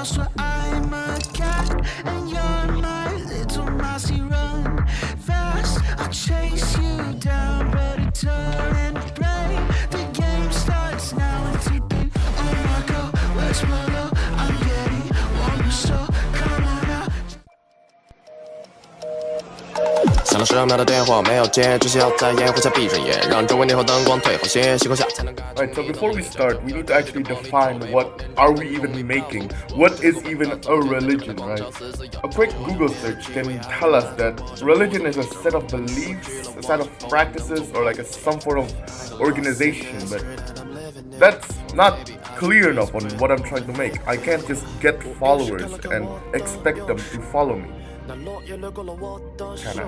mouse while I'm a cat, and you're my little mousey. Run fast, I'll chase you down, but it's all in brain. The game starts now and too deep. Oh my God, let's follow. I'm getting warmer, so come on out. 响了10秒的电话没有接，只需要在烟雾下闭着眼，让周围霓虹灯光退后些，吸口下才能改。 Alright, so before we start, we need to actually define what are we even making? What is even a religion, right? A quick Google search can tell us that religion is a set of beliefs, a set of practices, or like some form of organization, but that's not clear enough on what I'm trying to make. I can't just get followers and expect them to follow me. Can I?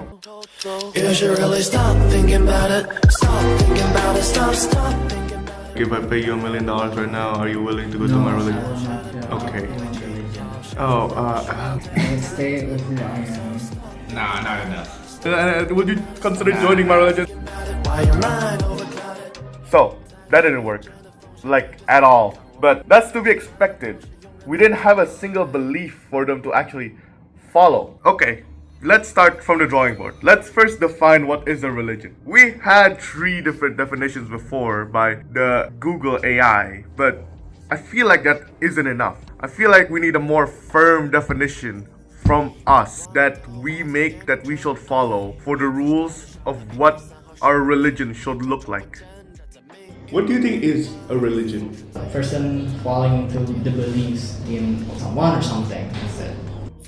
You should really stop thinking about it. Stop thinking about it. Stop thinking about it. If I pay you $1 million right now, are you willing to go to my religion? Okay. Oh, Stay with who I am. Nah, not enough. Would you consider joining my religion? So, that didn't work. Like, at all. But that's to be expected. We didn't have a single belief for them to actually follow. Okay, let's start from the drawing board. Let's first define what is a religion. We had 3 different definitions before by the Google AI, but I feel like that isn't enough. I feel like we need a more firm definition from us that we make, that we should follow for the rules of what our religion should look like. What do you think is a religion? A person falling into the beliefs in someone or something instead.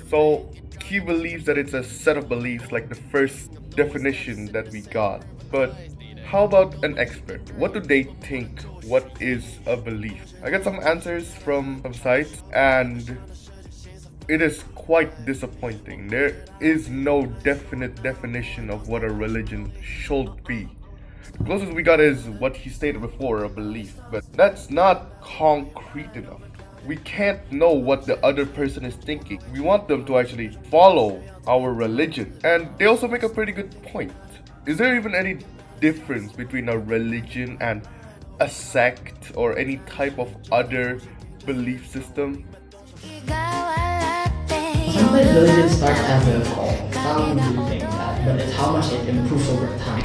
So, he believes that it's a set of beliefs like the first definition that we got. But how about an expert? What do they think? What is a belief? I got some answers from some sites and it is quite disappointing. There is no definite definition of what a religion should be. The closest we got is what he stated before, a belief, but that's not concrete enough. We can't know what the other person is thinking. We want them to actually follow our religion. And they also make a pretty good point. Is there even any difference between a religion and a sect or any type of other belief system? Sometimes religion starts as a cult. Some do think that, but it's how much it improves over time.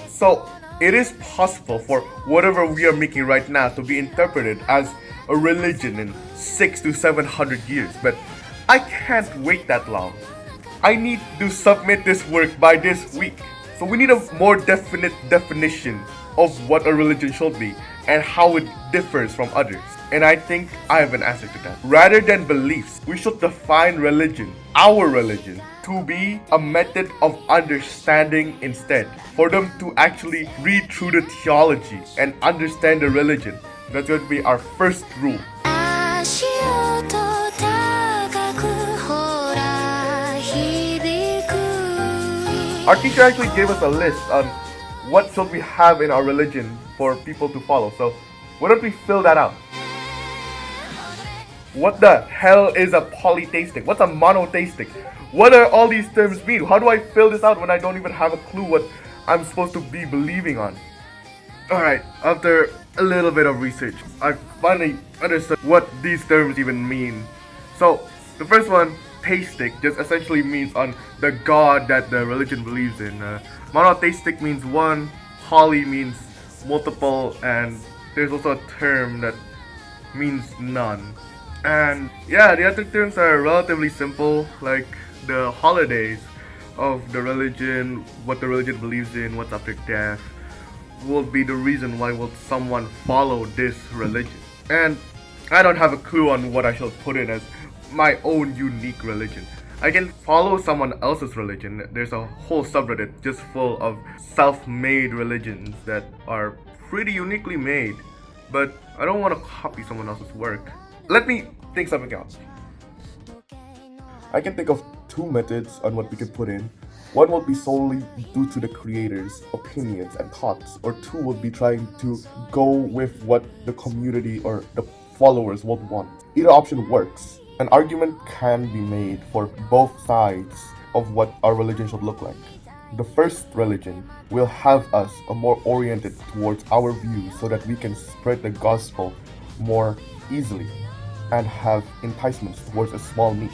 So, it is possible for whatever we are making right now to be interpreted as a religion in 600 to 700 years, but I can't wait that long. I need to submit this work by this week. So we need a more definite definition of what a religion should be and how it differs from others. And I think I have an answer to that. Rather than beliefs, we should define religion, our religion, to be a method of understanding instead. For them to actually read through the theology and understand the religion. That's going to be our first rule. Our teacher actually gave us a list on what should we have in our religion for people to follow. So why don't we fill that out? What the hell is a polytheistic? What's a monotheistic? What are all these terms mean? How do I fill this out when I don't even have a clue what I'm supposed to be believing on? Alright, after a little bit of research, I finally understood what these terms even mean. So, the first one, theistic, just essentially means on the God that the religion believes in. Monotheistic means one, poly means multiple, and there's also a term that means none. And yeah, the other terms are relatively simple, like the holidays of the religion, what the religion believes in, what's after death, will be the reason why will someone follow this religion. And I don't have a clue on what I shall put in as my own unique religion. I can follow someone else's religion. There's a whole subreddit just full of self-made religions that are pretty uniquely made, but I don't want to copy someone else's work. Let me think something out. I can think of 2 methods on what we could put in. One would be solely due to the creator's opinions and thoughts, or 2 would be trying to go with what the community or the followers would want. Either option works. An argument can be made for both sides of what our religion should look like. The first religion will have us more oriented towards our views so that we can spread the gospel more easily. and have enticements towards a small niche.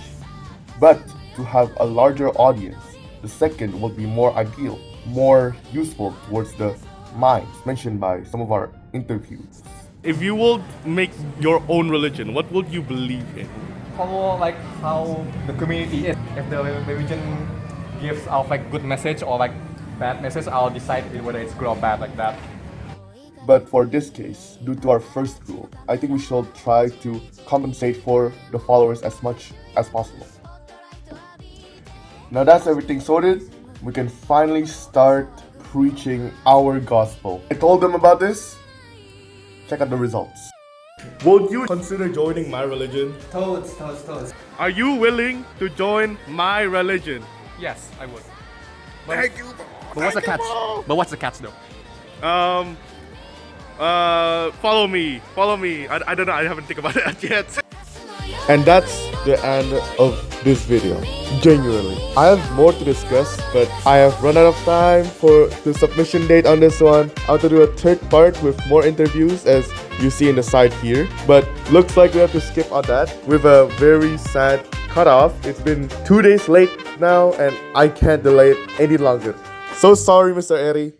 But to have a larger audience, the second will be more ideal, more useful towards the minds mentioned by some of our interviews. If you would make your own religion, what would you believe in? Follow like how the community is. If the religion gives out like good message or like bad message, I'll decide whether it's good or bad like that. But for this case, due to our first rule, I think we should try to compensate for the followers as much as possible. Now that's everything sorted, we can finally start preaching our gospel. I told them about this. Check out the results. Would you consider joining my religion? Toads. Are you willing to join my religion? Yes, I would. Thank you. But what's the catch? But what's the catch though? Follow me. I don't know, I haven't think about it yet. And that's the end of this video. Genuinely, I have more to discuss, but I have run out of time for the submission date on this one. I'll have to do a third part with more interviews, as you see in the side here. But looks like we have to skip on that with a very sad cutoff. It's been 2 days late now, and I can't delay it any longer. So sorry, Mr. Eri.